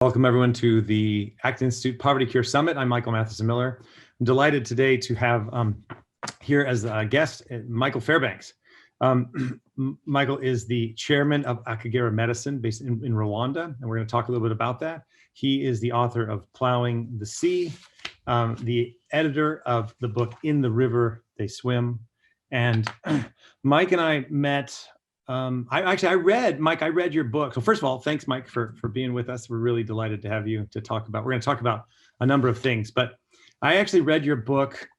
Welcome everyone to the Acton Institute Poverty Cure Summit. I'm Michael Matheson Miller. I'm delighted today to have here as a guest Michael Fairbanks. Michael is the chairman of Akagera Medicine based in Rwanda, and we're going to talk a little bit about that. He is the author of Plowing the Sea, the editor of the book In the River They Swim. And Mike and I met I read your book. So first of all, thanks, Mike, for being with us. We're really delighted to have you to talk about. We're going to talk about a number of things, but I actually read your book,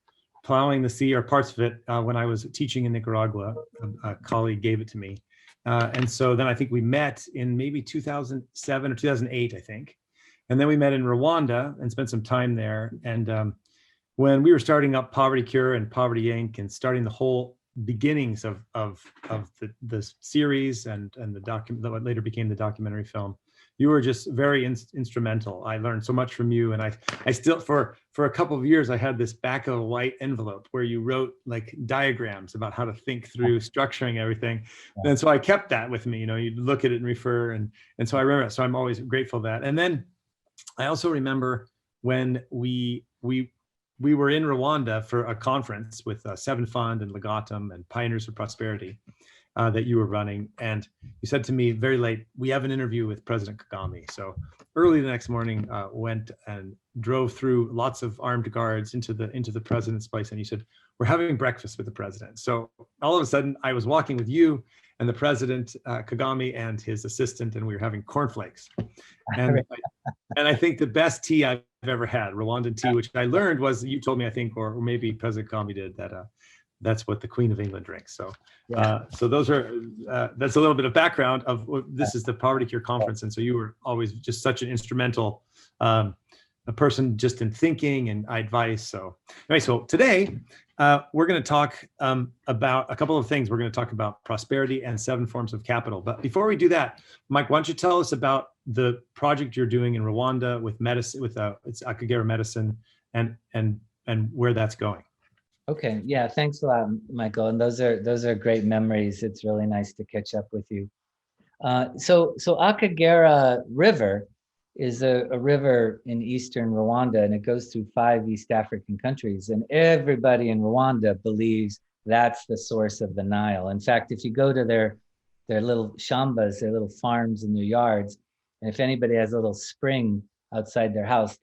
Plowing the Sea, or parts of it, when I was teaching in Nicaragua. A colleague gave it to me. And so then I think we met in maybe 2007 or 2008, I think. And then we met in Rwanda and spent some time there. And when we were starting up Poverty Cure and Poverty Inc. and starting the whole beginnings of the series and the document what later became the documentary film, you were just very instrumental. I learned so much from you, and I still for a couple of years I had this back of a white envelope where you wrote like diagrams about how to think through structuring everything, and so I kept that with me. You know, you'd look at it and refer, and so I remember it. So I'm always grateful for that. And then I also remember when we were in Rwanda for a conference with Seven Fund and Legatum and Pioneers for Prosperity that you were running. And you said to me very late, we have an interview with President Kagame. So early the next morning, went and drove through lots of armed guards into the president's place. And you said, we're having breakfast with the president. So all of a sudden I was walking with you and the president, Kagame, and his assistant, and we were having cornflakes. And I think the best tea I've ever had, Rwandan tea, which I learned was, you told me, I think, or maybe President Kagame did, that that's what the Queen of England drinks. So, so those are that's a little bit of background of this is the Poverty Cure Conference, and so you were always just such an instrumental a person just in thinking and advice. So anyway, so today we're going to talk about a couple of things. We're going to talk about prosperity and 7 forms of capital. But before we do that, Mike, why don't you tell us about the project you're doing in Rwanda with medicine, with it's Akagera Medicine, and where that's going. Okay, yeah, thanks a lot, Michael. And those are great memories. It's really nice to catch up with you. So Akagera River is a river in eastern Rwanda, and it goes through 5 East African countries. And everybody in Rwanda believes that's the source of the Nile. In fact, if you go to their little shambas, their little farms in their yards, and if anybody has a little spring outside their house,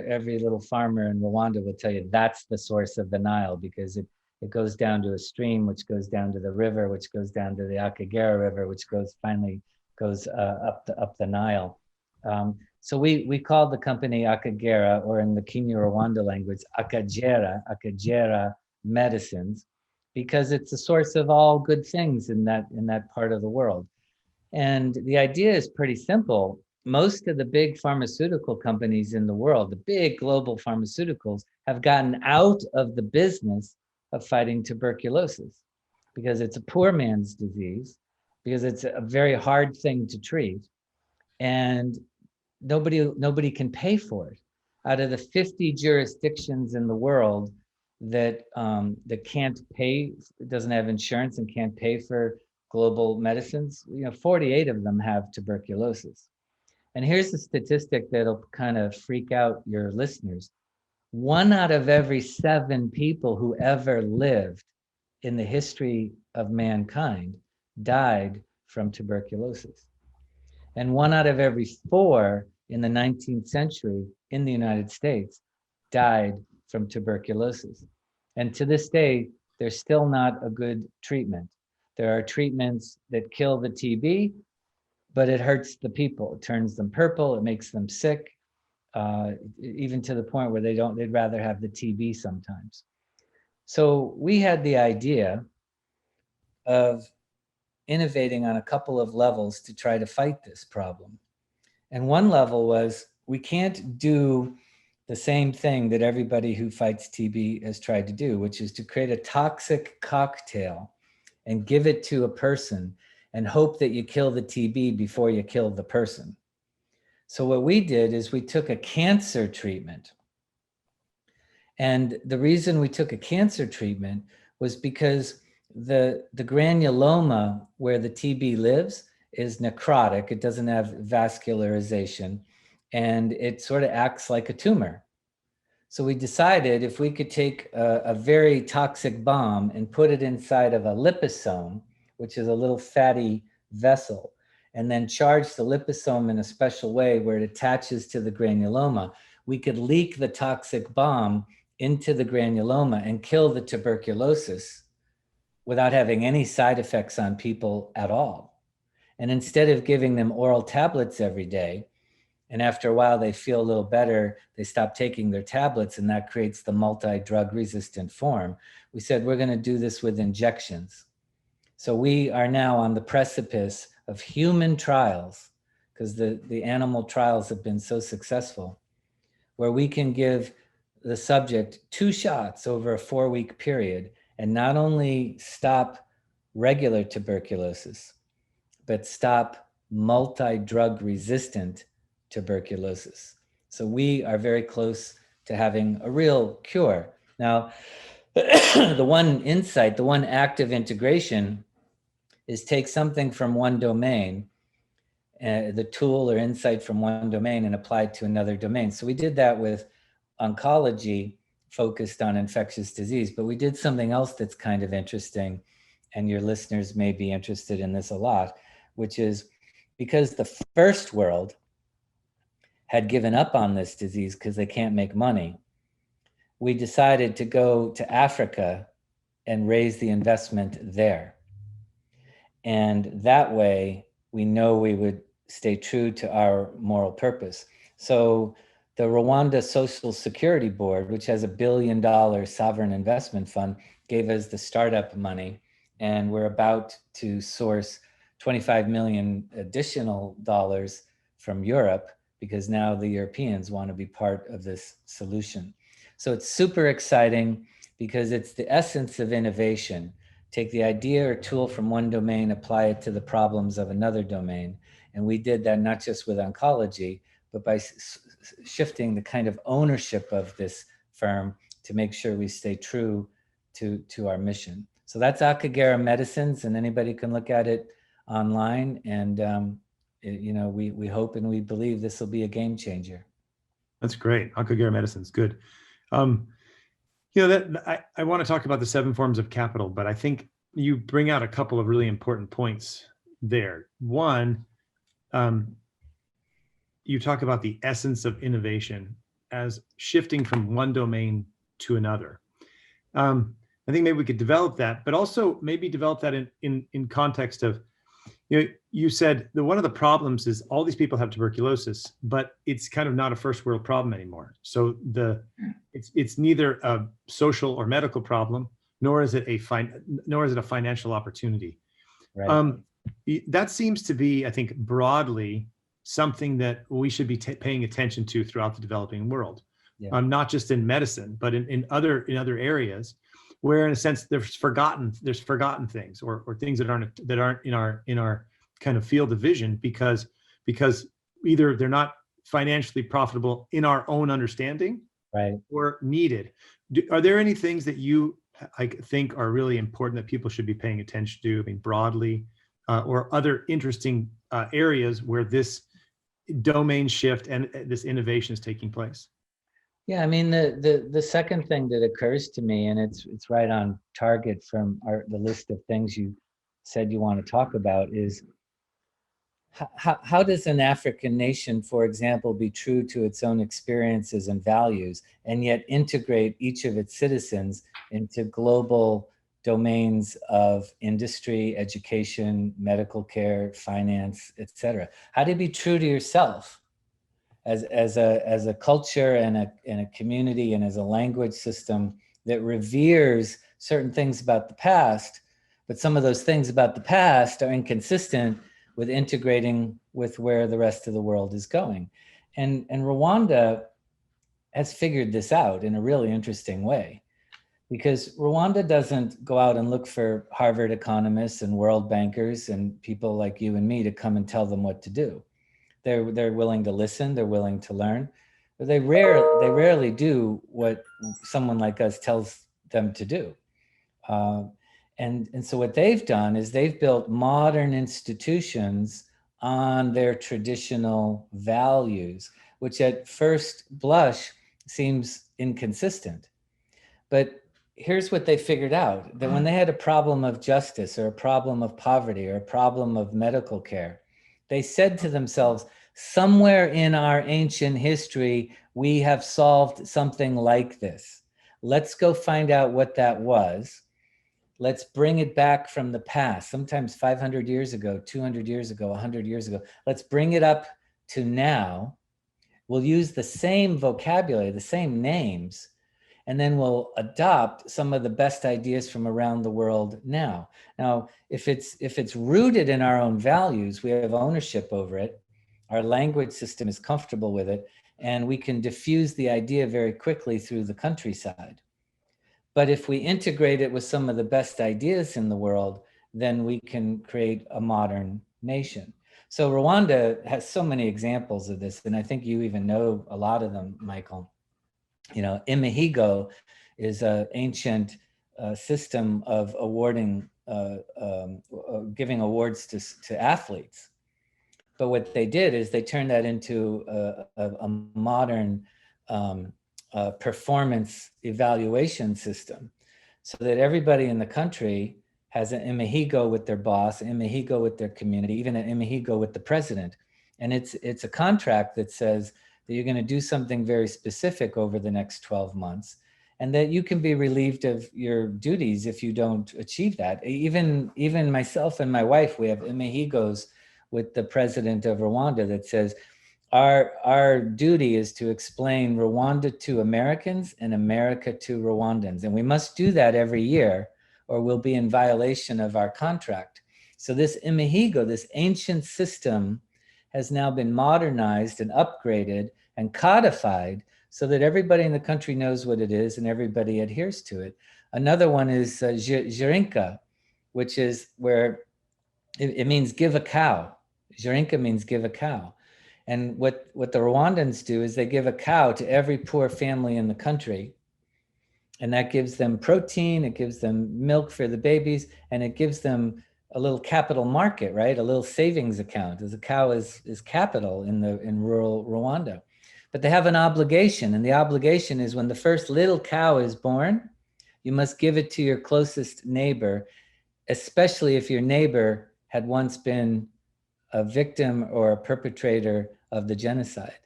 every little farmer in Rwanda will tell you that's the source of the Nile, because it goes down to a stream, which goes down to the river, which goes down to the Akagera River, which finally goes up the Nile. So we call the company Akagera, or in the Kinyarwanda language, Akagera Medicines, because it's the source of all good things in that part of the world. And the idea is pretty simple. Most of the big pharmaceutical companies in the world, the big global pharmaceuticals, have gotten out of the business of fighting tuberculosis because it's a poor man's disease, because it's a very hard thing to treat, and nobody can pay for it. Out of the 50 jurisdictions in the world that can't pay, doesn't have insurance and can't pay for global medicines, 48 of them have tuberculosis. And here's the statistic that'll kind of freak out your listeners. 1 out of every 7 people who ever lived in the history of mankind died from tuberculosis. And 1 out of every 4 in the 19th century in the United States died from tuberculosis. And to this day, there's still not a good treatment. There are treatments that kill the TB, but it hurts the people. It turns them purple, it makes them sick, even to the point where they'd rather have the TB sometimes. So we had the idea of innovating on a couple of levels to try to fight this problem. And one level was, we can't do the same thing that everybody who fights TB has tried to do, which is to create a toxic cocktail and give it to a person and hope that you kill the TB before you kill the person. So what we did is we took a cancer treatment. And the reason we took a cancer treatment was because the granuloma where the TB lives is necrotic. It doesn't have vascularization. and it sort of acts like a tumor. So we decided if we could take a very toxic bomb and put it inside of a liposome, which is a little fatty vessel, and then charge the liposome in a special way where it attaches to the granuloma, we could leak the toxic bomb into the granuloma and kill the tuberculosis without having any side effects on people at all. And instead of giving them oral tablets every day, and after a while, they feel a little better. They stop taking their tablets, and that creates the multi-drug resistant form. We said, we're going to do this with injections. So we are now on the precipice of human trials, because the animal trials have been so successful, where we can give the subject 2 shots over a 4-week period and not only stop regular tuberculosis, but stop multi-drug resistant tuberculosis. So we are very close to having a real cure. Now, the one insight, the one active integration is take something from one domain, the tool or insight from one domain, and apply it to another domain. So we did that with oncology focused on infectious disease, but we did something else that's kind of interesting, and your listeners may be interested in this a lot, which is because the first world had given up on this disease because they can't make money, we decided to go to Africa and raise the investment there. And that way, we know we would stay true to our moral purpose. So the Rwanda Social Security Board, which has $1 billion sovereign investment fund, gave us the startup money, and we're about to source 25 million additional dollars from Europe, because now the Europeans want to be part of this solution. So it's super exciting because it's the essence of innovation. Take the idea or tool from one domain, apply it to the problems of another domain. And we did that not just with oncology, but by shifting the kind of ownership of this firm to make sure we stay true to our mission. So that's Akagera Medicines, and anybody can look at it online. And we hope and we believe this will be a game changer. That's great. Akagera Medicines, good. That I want to talk about the 7 forms of capital, but I think you bring out a couple of really important points there. One, you talk about the essence of innovation as shifting from one domain to another. I think maybe we could develop that, but also maybe develop that in context of, you said that one of the problems is all these people have tuberculosis, but it's kind of not a first world problem anymore. So it's neither a social or medical problem, nor is it a financial opportunity. Right. That seems to be, I think, broadly something that we should be paying attention to throughout the developing world. Yeah. Not just in medicine, but in other areas, where in a sense there's forgotten things or things that aren't in our kind of field of vision because either they're not financially profitable in our own understanding, right, or needed. Are there any things that you think are really important that people should be paying attention to, I mean, broadly, or other interesting areas where this domain shift and this innovation is taking place? Yeah, I mean, the second thing that occurs to me, and it's right on target from the list of things you said you want to talk about, is how does an African nation, for example, be true to its own experiences and values, and yet integrate each of its citizens into global domains of industry, education, medical care, finance, etc.? How do you be true to yourself as a culture and a community, and as a language system that reveres certain things about the past, but some of those things about the past are inconsistent with integrating with where the rest of the world is going? And Rwanda has figured this out in a really interesting way, because Rwanda doesn't go out and look for Harvard economists and world bankers and people like you and me to come and tell them what to do. They're willing to listen, they're willing to learn, but they rarely do what someone like us tells them to do. And so what they've done is they've built modern institutions on their traditional values, which at first blush seems inconsistent. But here's what they figured out, that when they had a problem of justice or a problem of poverty or a problem of medical care, they said to themselves, somewhere in our ancient history, we have solved something like this. Let's go find out what that was. Let's bring it back from the past, sometimes 500 years ago, 200 years ago, 100 years ago. Let's bring it up to now. We'll use the same vocabulary, the same names, and then we'll adopt some of the best ideas from around the world now. Now, if it's rooted in our own values, we have ownership over it, our language system is comfortable with it, and we can diffuse the idea very quickly through the countryside. But if we integrate it with some of the best ideas in the world, then we can create a modern nation. So Rwanda has so many examples of this, and I think you even know a lot of them, Michael. You know, Imihigo is an ancient system of awarding, giving awards to athletes. But what they did is they turned that into a modern performance evaluation system, so that everybody in the country has an imihigo with their boss, an imihigo with their community, even an imihigo with the president. And it's a contract that says that you're going to do something very specific over the next 12 months, and that you can be relieved of your duties if you don't achieve that. Even myself and my wife, we have imihigos with the president of Rwanda that says, our duty is to explain Rwanda to Americans and America to Rwandans. And we must do that every year, or we'll be in violation of our contract. So this imihigo, this ancient system, has now been modernized and upgraded and codified so that everybody in the country knows what it is and everybody adheres to it. Another one is Jirinka, which is where it means give a cow. Jirinka means give a cow. And what the Rwandans do is they give a cow to every poor family in the country. And that gives them protein, it gives them milk for the babies, and it gives them a little capital market, right? A little savings account, as a cow is capital in rural Rwanda. But they have an obligation, and the obligation is when the first little cow is born, you must give it to your closest neighbor, especially if your neighbor had once been a victim or a perpetrator of the genocide.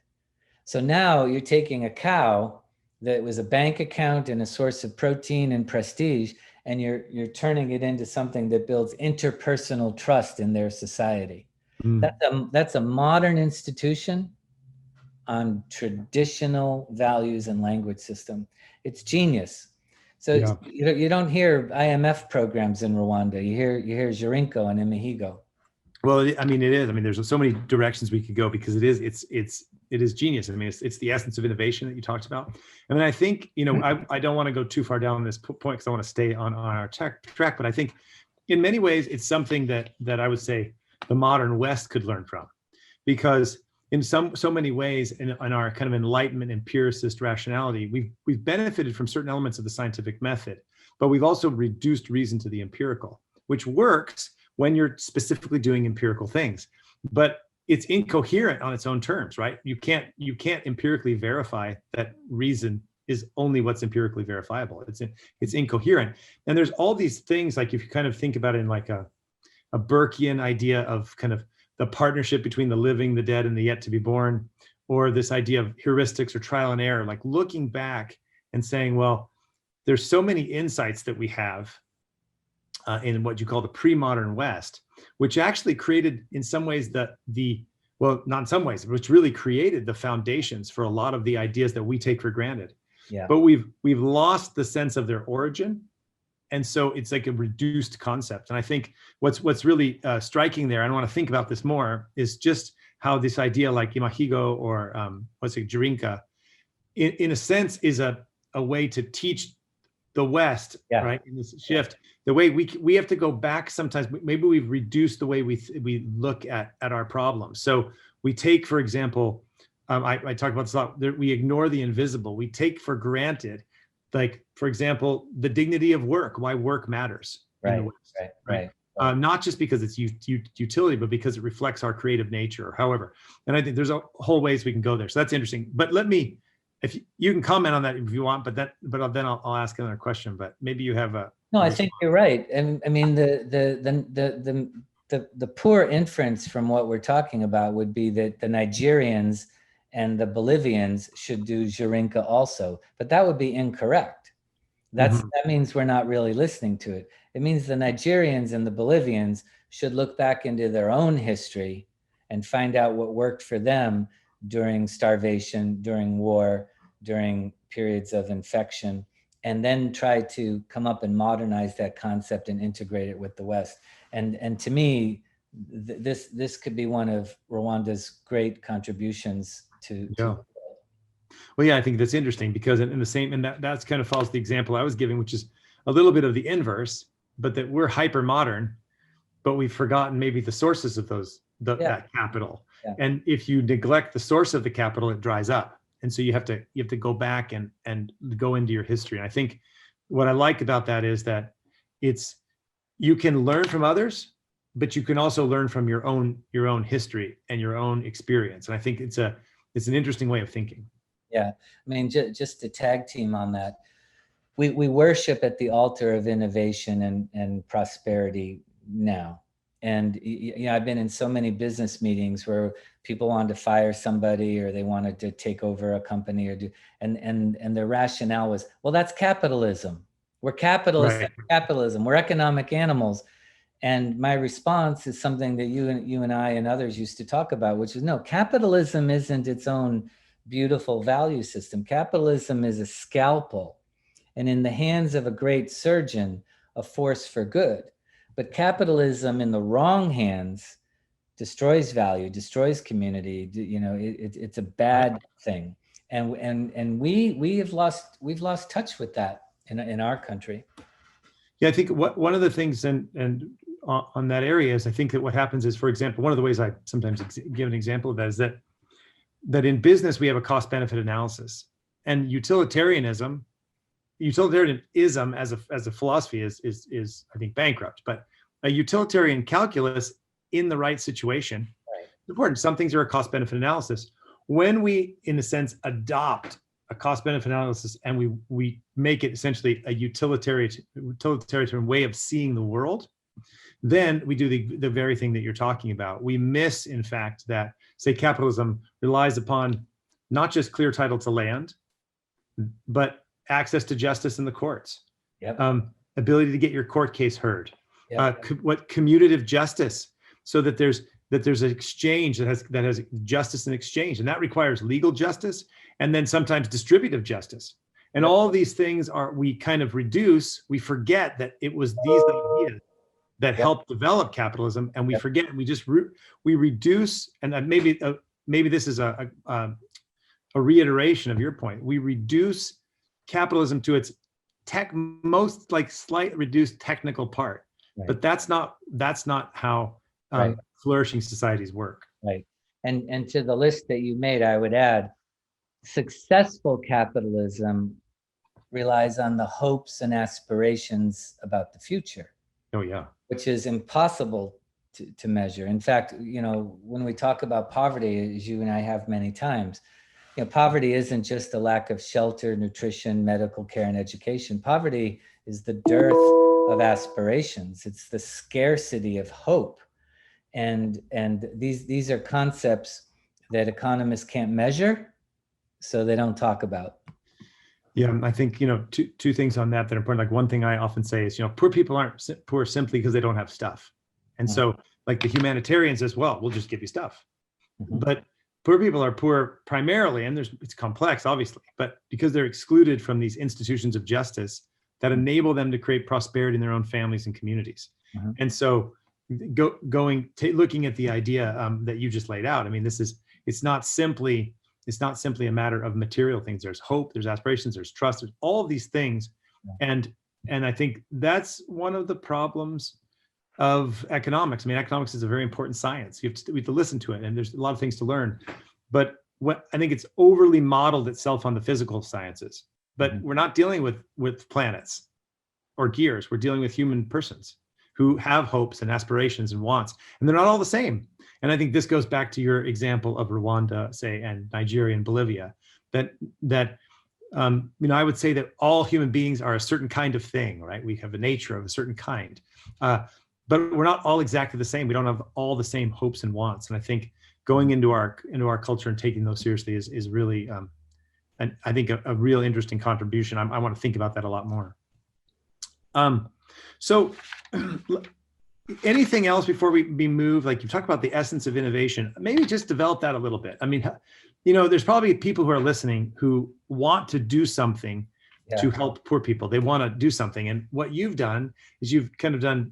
So now you're taking a cow that was a bank account and a source of protein and prestige, and you're turning it into something that builds interpersonal trust in their society. That's a modern institution on traditional values and language system. It's genius. So yeah. You don't hear IMF programs in Rwanda. You hear Jirinko and Imihigo. Well, I mean, it is. I mean, there's so many directions we could go because it is genius. I mean, it's the essence of innovation that you talked about. I mean, I think, you know, I don't want to go too far down this point because I want to stay on our track, but I think in many ways it's something that I would say the modern West could learn from, because in so many ways in our kind of enlightenment, empiricist rationality, we've benefited from certain elements of the scientific method, but we've also reduced reason to the empirical, which works when you're specifically doing empirical things, but it's incoherent on its own terms, right? You can't empirically verify that reason is only what's empirically verifiable. It's incoherent. And there's all these things, like if you kind of think about it in like a Burkean idea of kind of the partnership between the living, the dead, and the yet to be born, or this idea of heuristics or trial and error, like looking back and saying, well, there's so many insights that we have in what you call the pre-modern West, which actually created in some ways well, not in some ways, which really created the foundations for a lot of the ideas that we take for granted. Yeah. But we've lost the sense of their origin. And so it's like a reduced concept. And I think what's really striking there, I want to think about this more, is just how this idea like Imahigo or Jirinka, in a sense is a way to teach the West, yeah. Right, in this shift. The way we have to go back sometimes, maybe we've reduced the way we look at our problems. So we take, for example, I talk about this a lot, we ignore the invisible. We take for granted, like, for example, the dignity of work, why work matters. Right, right. not just because it's utility, but because it reflects our creative nature, however. And I think there's a whole ways we can go there. So that's interesting. But let me, if you can comment on that if you want, but then I'll ask another question. But maybe you have a. No, I think you're right. And I mean, the poor inference from what we're talking about would be that the Nigerians and the Bolivians should do Jarinka also, but that would be incorrect. That means we're not really listening to it. It means the Nigerians and the Bolivians should look back into their own history and find out what worked for them during starvation, during war, during periods of infection, and then try to come up and modernize that concept and integrate it with the West. And to me, this could be one of Rwanda's great contributions to Well, yeah, I think that's interesting because in the same, and that's kind of follows the example I was giving, which is a little bit of the inverse, but that we're hyper modern, but we've forgotten maybe the sources of that capital. Yeah. And if you neglect the source of the capital, it dries up. And so you have to go back and go into your history. And I think what I like about that is that you can learn from others, but you can also learn from your own history and your own experience. And I think it's an interesting way of thinking. Yeah, I mean, just to tag team on that, we worship at the altar of innovation and prosperity now. And I've been in so many business meetings where people wanted to fire somebody or they wanted to take over a company and their rationale was, well, that's capitalism. We're capitalists. Right. Capitalism. We're economic animals. And my response is something that you and I and others used to talk about, which is no, capitalism isn't its own beautiful value system. Capitalism is a scalpel, and in the hands of a great surgeon, a force for good. But capitalism in the wrong hands destroys value, destroys community. It's a bad thing, and we've lost touch with that in our country. Yeah, I think one of the things and on that area is I think that what happens is, for example, one of the ways I sometimes give an example of that is that in business we have a cost benefit analysis, and utilitarianism as a philosophy is I think bankrupt. But a utilitarian calculus in the right situation is important. Some things are a cost benefit analysis. When we, in a sense, adopt a cost benefit analysis and we make it essentially a utilitarian way of seeing the world, then we do the very thing that you're talking about. We miss, in fact, that, say, capitalism relies upon not just clear title to land, but access to justice in the courts, ability to get your court case heard, commutative justice, so that there's an exchange that has justice and exchange, and that requires legal justice and then sometimes distributive justice. And all these things we kind of reduce. We forget that it was these ideas that helped develop capitalism, and we forget. We reduce, and maybe this is a reiteration of your point. We reduce capitalism to its most slight reduced technical part, but that's not how flourishing societies work. Right, and to the list that you made, I would add, successful capitalism relies on the hopes and aspirations about the future. Oh yeah, which is impossible to measure. In fact, when we talk about poverty, as you and I have many times, poverty isn't just a lack of shelter, nutrition, medical care, and education. Poverty is the dearth of aspirations. It's the scarcity of hope. And these are concepts that economists can't measure, so they don't talk about. Yeah, I think, two things on that are important. Like, one thing I often say is, poor people aren't poor simply because they don't have stuff. And so, like, the humanitarians as well, we'll just give you stuff. But poor people are poor primarily, and it's complex, obviously, but because they're excluded from these institutions of justice that enable them to create prosperity in their own families and communities. And so looking at the idea that you just laid out, I mean, it's not simply a matter of material things. There's hope, there's aspirations, there's trust, there's all of these things. And I think that's one of the problems of economics. I mean, economics is a very important science. We have to listen to it, and there's a lot of things to learn. But I think it's overly modeled itself on the physical sciences. But we're not dealing with planets or gears. We're dealing with human persons. who have hopes and aspirations and wants, and they're not all the same. And I think this goes back to your example of Rwanda, say, and Nigeria and Bolivia, that I would say that all human beings are a certain kind of thing, right? We have a nature of a certain kind, but we're not all exactly the same. We don't have all the same hopes and wants. And I think going into our culture and taking those seriously is really, and I think a real interesting contribution. I want to think about that a lot more. So anything else before we move? Like, you talk about the essence of innovation, maybe just develop that a little bit. I mean, there's probably people who are listening who want to do something to help poor people. They want to do something. And what you've done is you've kind of done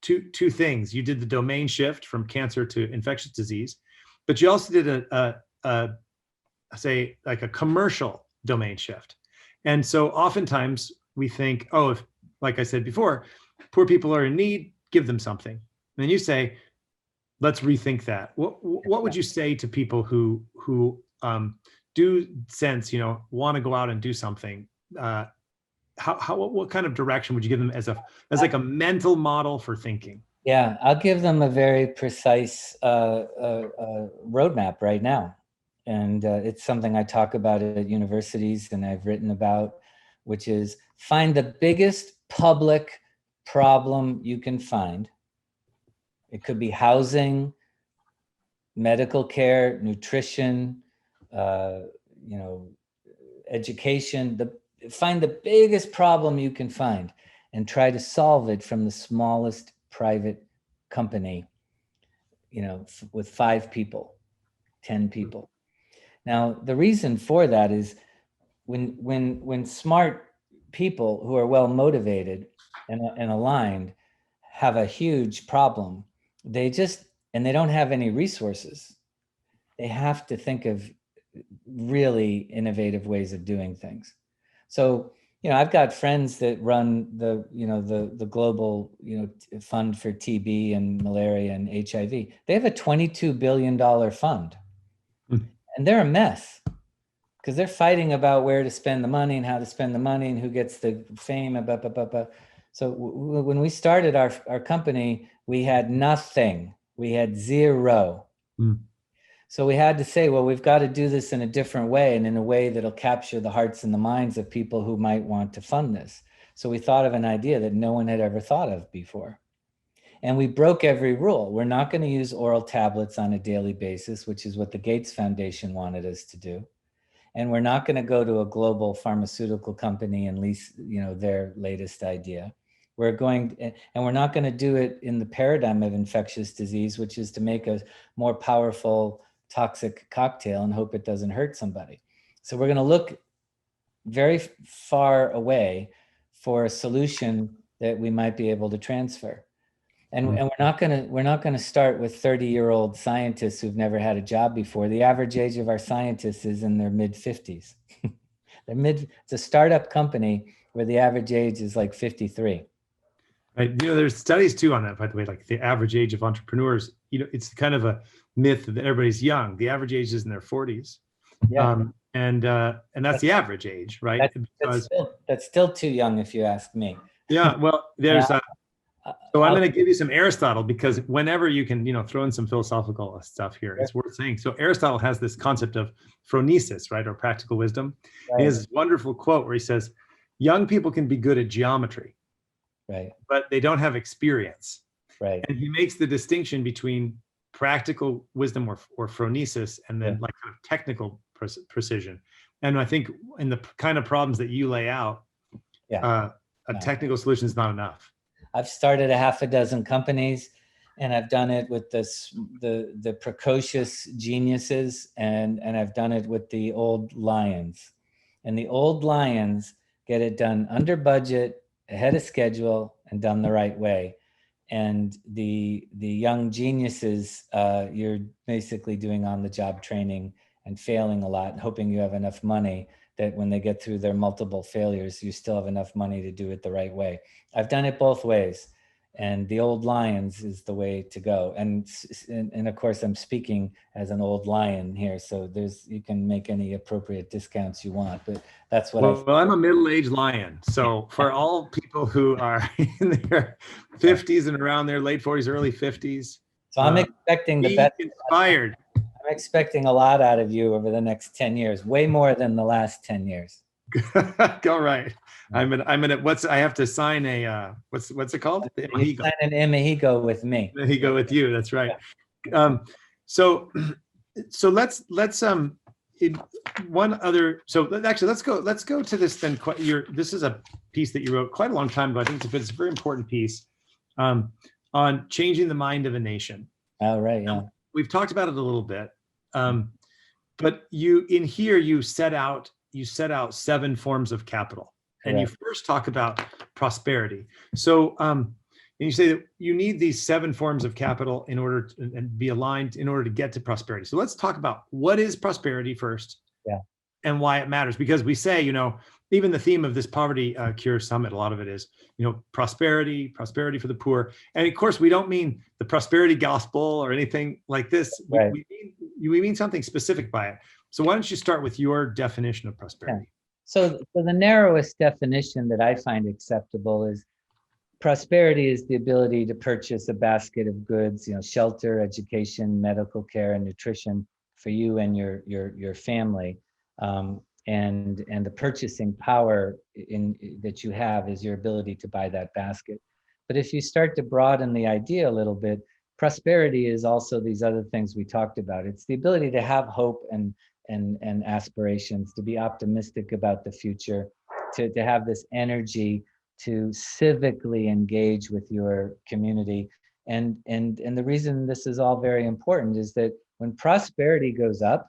two things. You did the domain shift from cancer to infectious disease, but you also did say like a commercial domain shift. And so oftentimes we think, oh, if, like I said before, poor people are in need, give them something. And then you say, let's rethink that. What would you say to people who do sense, want to go out and do something? What kind of direction would you give them as like a mental model for thinking? Yeah, I'll give them a very precise roadmap right now. And it's something I talk about at universities and I've written about, which is find the biggest public problem you can find. It could be housing, medical care, nutrition, education. Find the biggest problem you can find and try to solve it from the smallest private company, with 5 people, 10 people. Now, the reason for that is when smart people who are well motivated and aligned have a huge problem, they don't have any resources. They have to think of really innovative ways of doing things. So, I've got friends that run the global, fund for TB and malaria and HIV. They have a $22 billion fund. And they're a mess because they're fighting about where to spend the money and how to spend the money and who gets the fame. So when we started our company, we had nothing. We had zero. So we had to say, well, we've got to do this in a different way and in a way that'll capture the hearts and the minds of people who might want to fund this. So we thought of an idea that no one had ever thought of before. And we broke every rule. We're not going to use oral tablets on a daily basis, which is what the Gates Foundation wanted us to do. And we're not going to go to a global pharmaceutical company and lease, their latest idea. We're not going to do it in the paradigm of infectious disease, which is to make a more powerful toxic cocktail and hope it doesn't hurt somebody. So we're going to look very far away for a solution that we might be able to transfer. And we're not going to start with 30-year-old scientists who've never had a job before. The average age of our scientists is in their mid-50s. It's a startup company where the average age is like 53. Right. There's studies too on that, by the way, like the average age of entrepreneurs, it's kind of a myth that everybody's young. The average age is in their 40s. Yeah. And that's the average age, right? That's still too young if you ask me. Yeah. Well, there's so I'm going to give you some Aristotle, because whenever you can, throw in some philosophical stuff here, it's worth saying. So Aristotle has this concept of phronesis, right? Or practical wisdom. Right. He has this wonderful quote where he says, young people can be good at geometry, right, but they don't have experience. Right. And he makes the distinction between practical wisdom or phronesis and then like kind of technical precision. And I think in the kind of problems that you lay out, a technical solution is not enough. I've started a half a dozen companies, and I've done it with the precocious geniuses, and I've done it with the old lions. And the old lions get it done under budget, ahead of schedule, and done the right way. And the young geniuses, you're basically doing on-the-job training and failing a lot and hoping you have enough money that when they get through their multiple failures, you still have enough money to do it the right way. I've done it both ways. And the old lions is the way to go. And of course, I'm speaking as an old lion here, so you can make any appropriate discounts you want, but that's what Well, I'm a middle-aged lion. So for all people who are in their 50s and around their late 40s, early 50s, So I'm expecting the be best. inspired. I'm expecting a lot out of you over the next 10 years, way more than the last 10 years. Go right. I'm gonna I have to sign a what's it called? The You sign an Imahigo with me. Imahigo with you. That's right. So let's one other. So actually, let's go to this then. This is a piece that you wrote quite a long time ago. I think it's a very important piece on changing the mind of a nation. Oh, right. Yeah. We've talked about it a little bit, but you set out 7 forms of capital. And you first talk about prosperity. So, and you say that you need these 7 forms of capital in order to and be aligned in order to get to prosperity. So let's talk about what is prosperity first, and why it matters. Because we say, even the theme of this Poverty Cure Summit, a lot of it is, prosperity for the poor. And of course, we don't mean the prosperity gospel or anything like this. Right. We mean something specific by it. So why don't you start with your definition of prosperity? Yeah. So the narrowest definition that I find acceptable is prosperity is the ability to purchase a basket of goods, shelter, education, medical care, and nutrition for you and your family. And the purchasing power that you have is your ability to buy that basket. But if you start to broaden the idea a little bit, prosperity is also these other things we talked about. It's the ability to have hope and aspirations, to be optimistic about the future, to have this energy to civically engage with your community. And the reason this is all very important is that when prosperity goes up,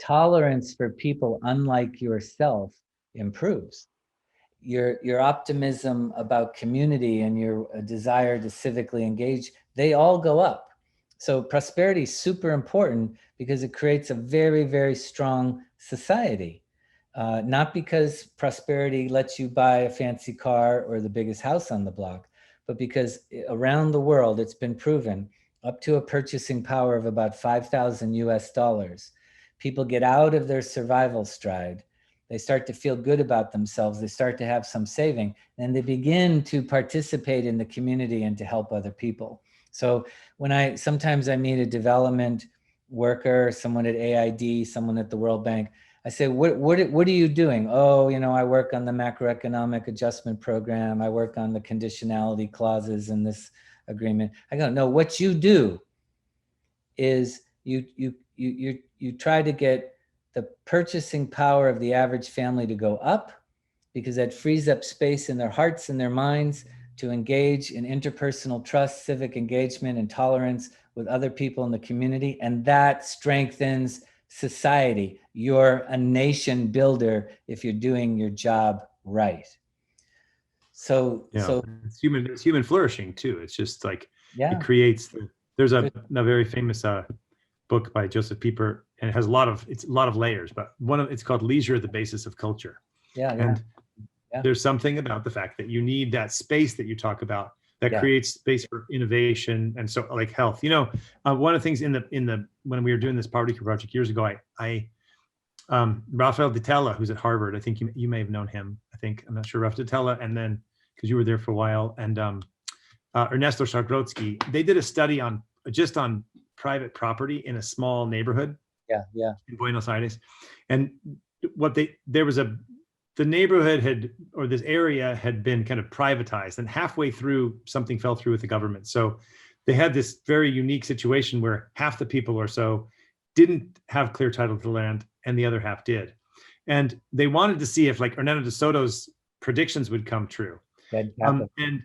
tolerance for people unlike yourself improves. Your optimism about community and your desire to civically engage, they all go up. So prosperity is super important because it creates a very, very strong society. Not because prosperity lets you buy a fancy car or the biggest house on the block, but because around the world, it's been proven up to a purchasing power of about 5,000 US dollars. People get out of their survival stride. They start to feel good about themselves. They start to have some saving, and they begin to participate in the community and to help other people. So sometimes I meet a development worker, someone at AID, someone at the World Bank. I say, what are you doing? Oh, I work on the macroeconomic adjustment program. I work on the conditionality clauses in this agreement. I go, no, what you do is you try to get the purchasing power of the average family to go up, because that frees up space in their hearts and their minds to engage in interpersonal trust, civic engagement, and tolerance with other people in the community. And that strengthens society. You're a nation builder if you're doing your job right. So it's human flourishing too. It's just like, yeah, it creates, there's a very famous book by Joseph Pieper, and it has a lot of layers, but it's called Leisure, the Basis of Culture. And there's something about the fact that you need that space that you talk about that creates space for innovation. And so, like health, one of the things when we were doing this Poverty Cure project years ago, Rafael Ditella, who's at Harvard, I think you may have known him. I'm not sure, Rafael Ditella, and then because you were there for a while, and Ernesto Sargrotsky, they did a study on private property in a small neighborhood. In Buenos Aires, and the neighborhood this area had been kind of privatized, and halfway through something fell through with the government. So they had this very unique situation where half the people or so didn't have clear title to the land and the other half did. And they wanted to see if like Hernando de Soto's predictions would come true. And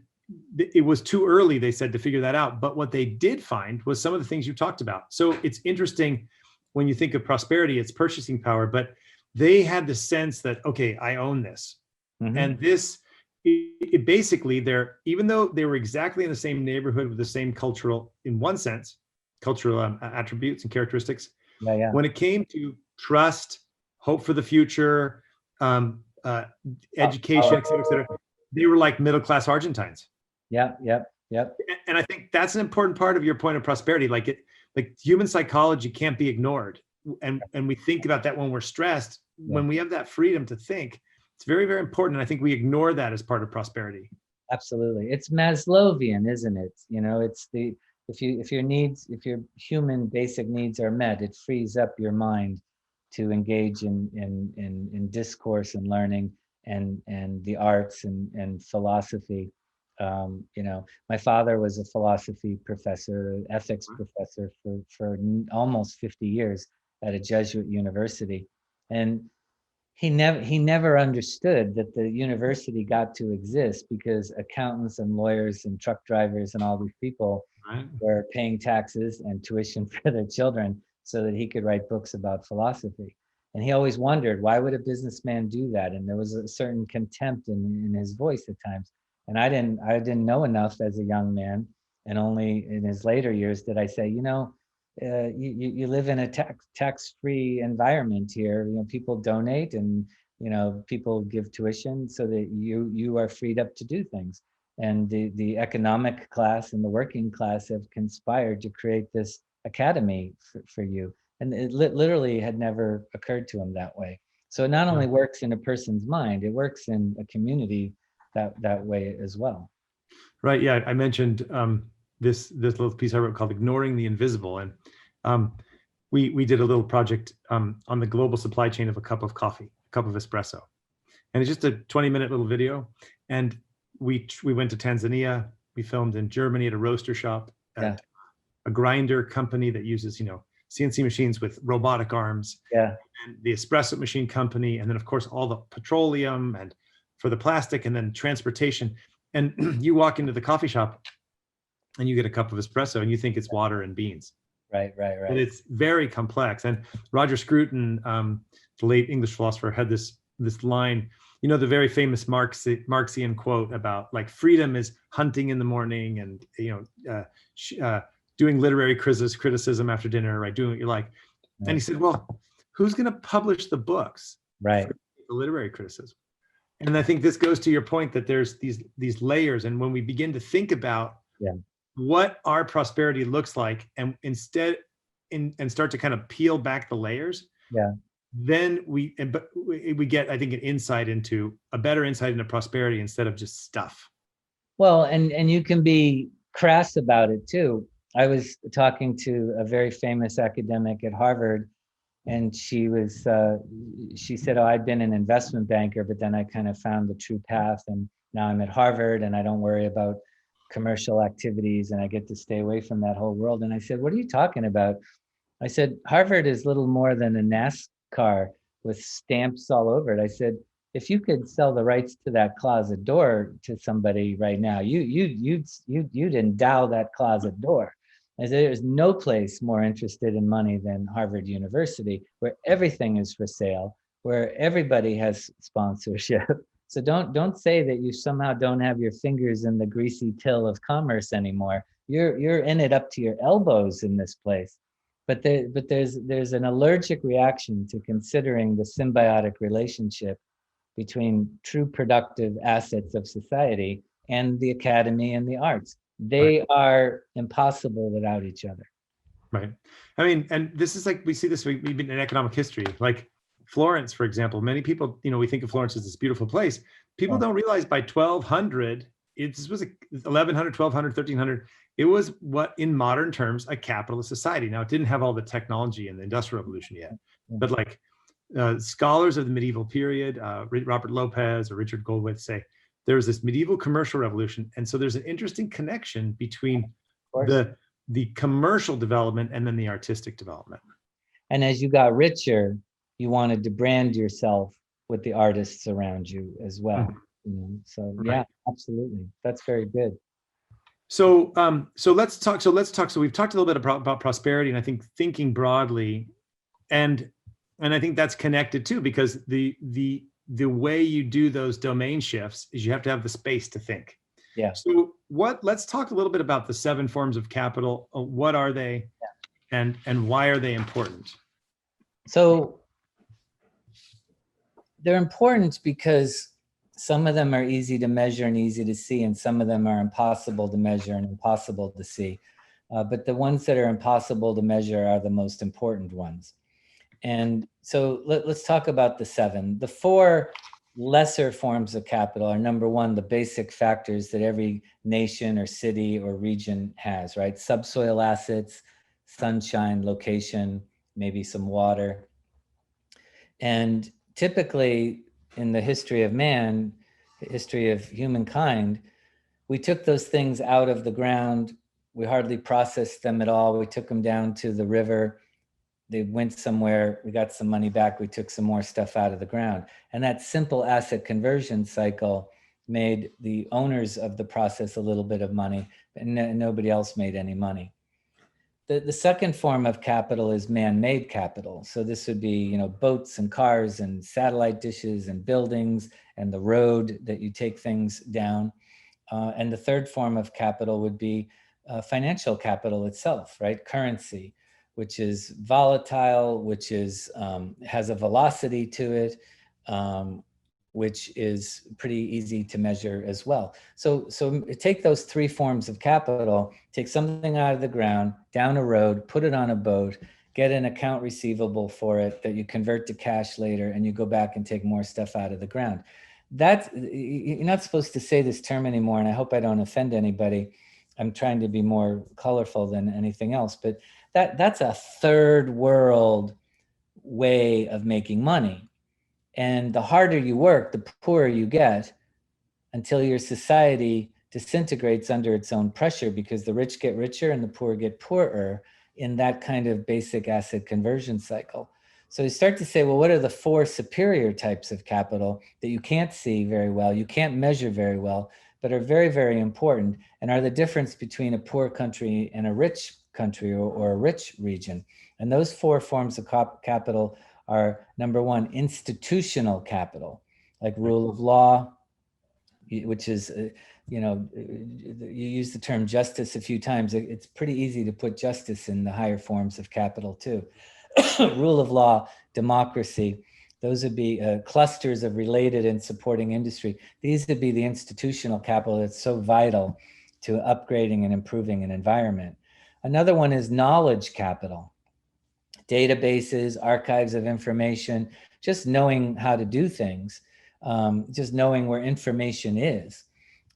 it was too early, they said, to figure that out. But what they did find was some of the things you talked about. So it's interesting when you think of prosperity, it's purchasing power, but they had the sense that, okay, I own this. Mm-hmm. And this, it basically, even though they were exactly in the same neighborhood with the same cultural attributes and characteristics, when it came to trust, hope for the future, education, et cetera, they were like middle-class Argentines. Yeah. Yep. And I think that's an important part of your point of prosperity. Like human psychology can't be ignored. And we think about that when we're stressed. Yeah. When we have that freedom to think, it's very, very important. And I think we ignore that as part of prosperity. Absolutely. It's Maslowian, isn't it? You know, it's the if your human basic needs are met, it frees up your mind to engage in discourse and learning and the arts and philosophy. You know, my father was a philosophy professor, ethics professor for almost 50 years at a Jesuit university. And he never understood that the university got to exist because accountants and lawyers and truck drivers and all these people Right. were paying taxes and tuition for their children so that he could write books about philosophy. And he always wondered, why would a businessman do that? And there was a certain contempt in his voice at times. And I didn't know enough as a young man. And only in his later years did I say, you live in a tax-free environment here. You know, people donate and people give tuition so that you are freed up to do things. And the economic class and the working class have conspired to create this academy for you. And it literally had never occurred to him that way. So it not only works in a person's mind, it works in a community that way as well. Right. Yeah. I mentioned this little piece I wrote called "Ignoring the Invisible," and we did a little project on the global supply chain of a cup of coffee, a cup of espresso, and it's just a 20-minute little video. And we went to Tanzania. We filmed in Germany at a roaster shop, at a grinder company that uses CNC machines with robotic arms. Yeah. And the espresso machine company, and then of course all the petroleum and for the plastic, and then transportation. And you walk into the coffee shop and you get a cup of espresso and you think it's water and beans. Right. And it's very complex. And Roger Scruton, the late English philosopher, had this line, the very famous Marxian quote about like freedom is hunting in the morning and doing literary criticism after dinner, right? Doing what you like. Right. And he said, well, who's going to publish the books? Right. For the literary criticism. And I think this goes to your point that there's these layers. And when we begin to think about what our prosperity looks like, and start to kind of peel back the layers, then we get, I think, a better insight into prosperity instead of just stuff. Well, and you can be crass about it too. I was talking to a very famous academic at Harvard, and she said, oh, I'd been an investment banker, but then I kind of found the true path, and now I'm at Harvard and I don't worry about commercial activities and I get to stay away from that whole world. And I said, what are you talking about? I said, Harvard is little more than a NASCAR with stamps all over it. I said, if you could sell the rights to that closet door to somebody right now, you'd endow that closet door. I said, there's no place more interested in money than Harvard University, where everything is for sale, where everybody has sponsorship. So don't say that you somehow don't have your fingers in the greasy till of commerce anymore. You're in it up to your elbows in this place. But there's an allergic reaction to considering the symbiotic relationship between true productive assets of society and the academy and the arts. They are impossible without each other. Right. I mean, and this is like, we see this even in economic history, like Florence, for example. Many people, we think of Florence as this beautiful place. People don't realize by 1200, this was 1100, 1200, 1300. It was what, in modern terms, a capitalist society. Now, it didn't have all the technology and the Industrial Revolution yet, but like scholars of the medieval period, Robert Lopez or Richard Goldwith say, there was this medieval commercial revolution. And so there's an interesting connection between the commercial development and then the artistic development. And as you got richer, you wanted to brand yourself with the artists around you as well. So yeah, absolutely. That's very good. So let's talk. So we've talked a little bit about prosperity, and I think thinking broadly, and I think that's connected too, because the way you do those domain shifts is you have to have the space to think. Yeah. So let's talk a little bit about the 7 forms of capital. What are they, and why are they important? So they're important because Some of them are easy to measure and easy to see, and some of them are impossible to measure and impossible to see. But the ones that are impossible to measure are the most important ones. And so let's talk about the 7. The 4 lesser forms of capital are, number 1, the basic factors that every nation or city or region has, right? Subsoil assets, sunshine, location, maybe some water. And typically in the history of man, history of humankind, we took those things out of the ground. We hardly processed them at all. We took them down to the river. They went somewhere, we got some money back, we took some more stuff out of the ground. And that simple asset conversion cycle made the owners of the process a little bit of money, and nobody else made any money. The second form of capital is man-made capital. So this would be, you know, boats and cars and satellite dishes and buildings and the road that you take things down. And the third form of capital would be financial capital itself, right? Currency, which is volatile, which is has a velocity to it, which is pretty easy to measure as well. So take those 3 forms of capital, take something out of the ground, down a road, put it on a boat, get an account receivable for it that you convert to cash later, and you go back and take more stuff out of the ground. That's, you're not supposed to say this term anymore, and I hope I don't offend anybody. I'm trying to be more colorful than anything else, but that's a third world way of making money. And the harder you work, the poorer you get, until your society disintegrates under its own pressure, because the rich get richer and the poor get poorer in that kind of basic asset conversion cycle. So you start to say, well, what are the 4 superior types of capital that you can't see very well, you can't measure very well, but are very, very important, and are the difference between a poor country and a rich country, or a rich region? And those 4 forms of capital are, number 1, institutional capital, like rule of law, which is, you know, you use the term justice a few times. It's pretty easy to put justice in the higher forms of capital too. Rule of law, democracy, those would be clusters of related and supporting industry. These would be the institutional capital that's so vital to upgrading and improving an environment. Another one is knowledge capital. Databases, archives of information, just knowing how to do things, just knowing where information is.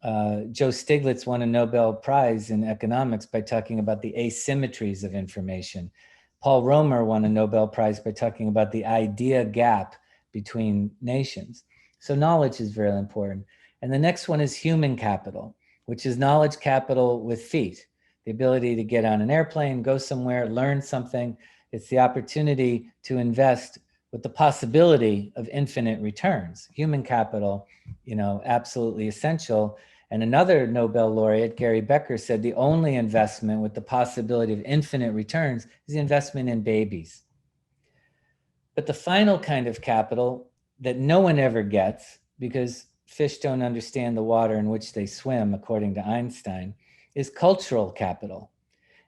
Joe Stiglitz won a Nobel Prize in economics by talking about the asymmetries of information. Paul Romer won a Nobel Prize by talking about the idea gap between nations. So knowledge is very important. And the next one is human capital, which is knowledge capital with feet, the ability to get on an airplane, go somewhere, learn something. It's the opportunity to invest with the possibility of infinite returns. Human capital, you know, absolutely essential. And another Nobel laureate, Gary Becker, said the only investment with the possibility of infinite returns is the investment in babies. But the final kind of capital that no one ever gets, because fish don't understand the water in which they swim, according to Einstein, is cultural capital.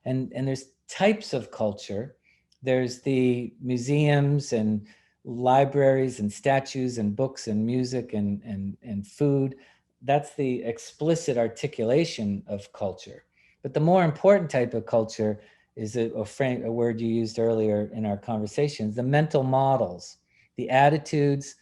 And there's types of culture. There's the museums and libraries and statues and books and music and food. That's the explicit articulation of culture. But the more important type of culture is a word you used earlier in our conversations, the mental models, the attitudes,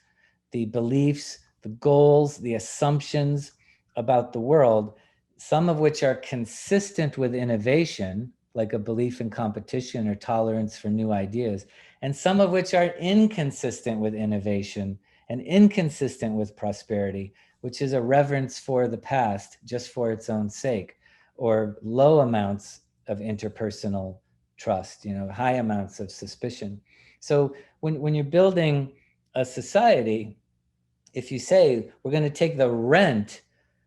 the beliefs, the goals, the assumptions about the world, some of which are consistent with innovation, like a belief in competition or tolerance for new ideas, and some of which are inconsistent with innovation and inconsistent with prosperity, which is a reverence for the past just for its own sake, or low amounts of interpersonal trust, you know, high amounts of suspicion. So when you're building a society, if you say we're going to take the rent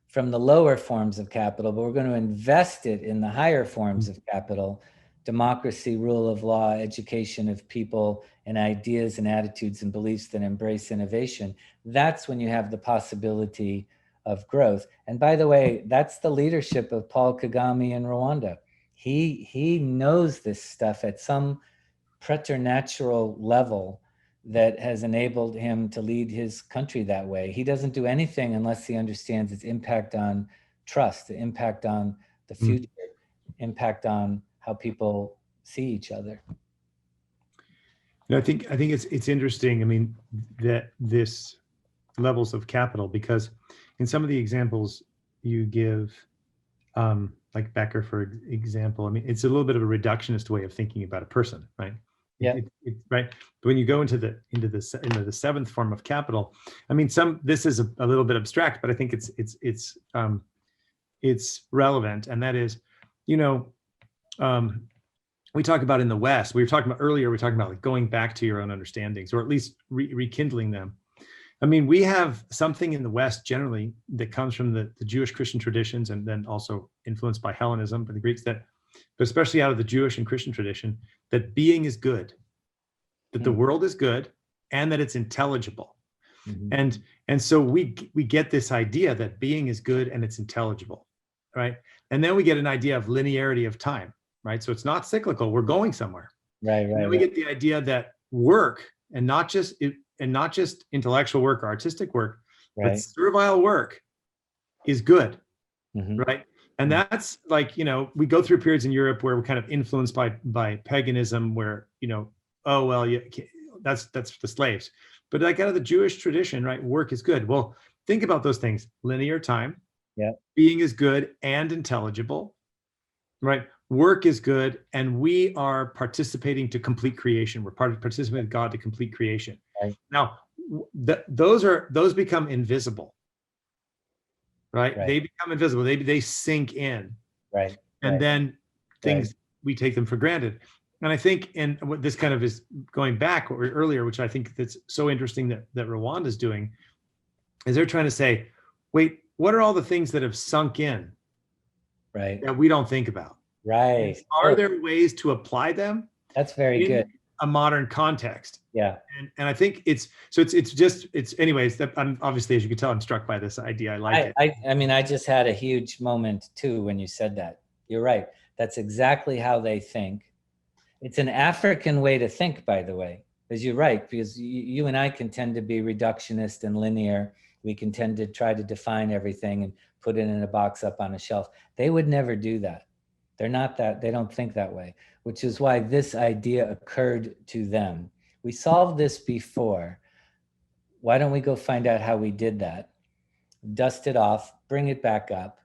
from the lower forms of capital, but we're going to invest it in the higher forms of capital, democracy, rule of law, education of people, and ideas and attitudes and beliefs that embrace innovation, that's when you have the possibility of growth. And by the way, that's the leadership of Paul Kagame in Rwanda. He knows this stuff at some preternatural level that has enabled him to lead his country that way. He doesn't do anything unless he understands its impact on trust, the impact on the future, impact on how people see each other. I think it's interesting. I mean, that this levels of capital, because in some of the examples you give, like Becker, for example, I mean, it's a little bit of a reductionist way of thinking about a person, right? Yeah. Right. But when you go into the seventh form of capital, I mean, this is a little bit abstract, but I think it's relevant, and that is, we talk about in the West. We were talking about earlier. We were talking about like going back to your own understandings, or at least rekindling them. I mean, we have something in the West generally that comes from the Jewish Christian traditions, and then also influenced by Hellenism, by the Greeks, but especially out of the Jewish and Christian tradition, that being is good, that the world is good, and that it's intelligible. And so we get this idea that being is good and it's intelligible, right? And then we get an idea of linearity of time, right? So it's not cyclical, we're going somewhere. Right. And then we get the idea that work, and not just intellectual work or artistic work, but servile work is good, right? And that's like, we go through periods in Europe where we're kind of influenced by paganism, where, oh, well, that's the slaves. But like out of the Jewish tradition, right, work is good. Well, think about those things: linear time, being is good and intelligible, right? Work is good, and we are participating to complete creation. We're participating with God to complete creation. Right. Now, those become invisible, right? They become invisible. They sink in, right? And then things, we take them for granted. And I think, and what this kind of is going back earlier, which I think that's so interesting that Rwanda is doing, is they're trying to say, wait, what are all the things that have sunk in, right, that we don't think about? Right. Are there ways to apply them? That's very good. A modern context. Yeah. And I think it's anyways, that I'm obviously, as you can tell, I'm struck by this idea. I like it. I mean, I just had a huge moment too when you said that. You're right. That's exactly how they think. It's an African way to think, by the way, because you're right, because you and I can tend to be reductionist and linear. We can tend to try to define everything and put it in a box up on a shelf. They would never do that. They're not that, they don't think that way, which is why this idea occurred to them. We solved this before. Why don't we go find out how we did that? Dust it off, bring it back up.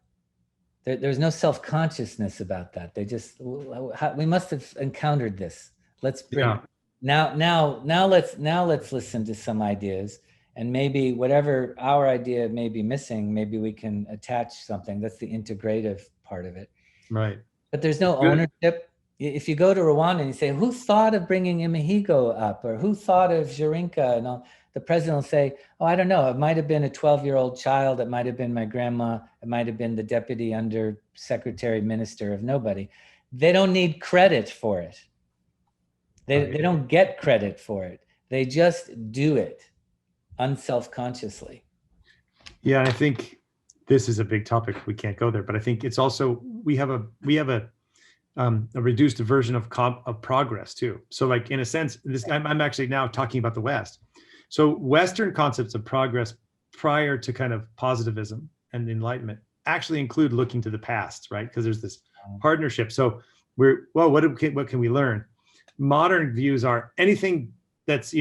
There's no self-consciousness about that. They just, we must have encountered this. Let's bring now let's listen to some ideas, and maybe whatever our idea may be missing, maybe we can attach something. That's the integrative part of it. Right. But there's no ownership. If you go to Rwanda and you say, who thought of bringing Imihigo up, or who thought of Jirinka and all, the president will say, oh, I don't know. It might have been a 12-year-old child. It might have been my grandma. It might have been the deputy under secretary minister of nobody. They don't need credit for it. They don't get credit for it. They just do it unselfconsciously. Yeah, I think this is a big topic. We can't go there, but I think it's also, we have a reduced version of progress too. So like, in a sense, I'm actually now talking about the West. So Western concepts of progress prior to kind of positivism and enlightenment actually include looking to the past, right? Because there's this partnership. So what can we learn? Modern views are anything that's,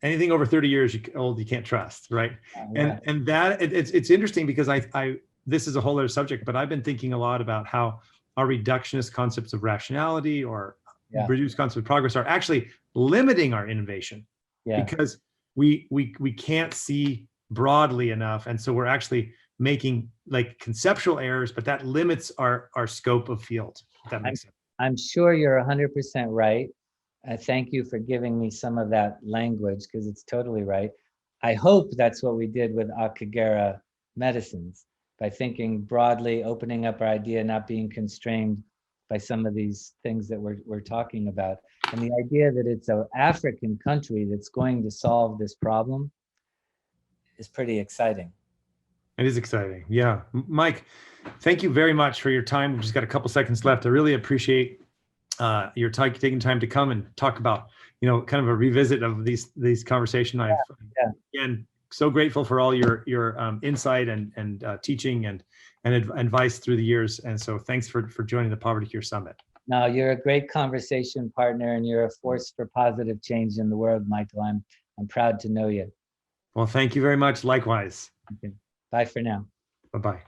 anything over 30 years old, you can't trust, right? Yeah. And that it's interesting because this is a whole other subject, but I've been thinking a lot about how our reductionist concepts of rationality or reduced concepts of progress are actually limiting our innovation, because we can't see broadly enough, and so we're actually making like conceptual errors, but that limits our scope of field. If that makes sense. I'm sure you're 100% right. Thank you for giving me some of that language, because it's totally right. I hope that's what we did with Akagera medicines, by thinking broadly, opening up our idea, not being constrained by some of these things that we're talking about. And the idea that it's an African country that's going to solve this problem is pretty exciting. It is exciting. Yeah. Mike, thank you very much for your time. We've just got a couple seconds left. I really appreciate you're taking time to come and talk about, kind of a revisit of these conversation. I've yeah. again so grateful for all your insight and teaching and advice through the years. And so thanks for joining the Poverty Cure Summit. No, you're a great conversation partner, and you're a force for positive change in the world, Michael. I'm proud to know you. Well, thank you very much. Likewise. Okay. Bye for now. Bye-bye.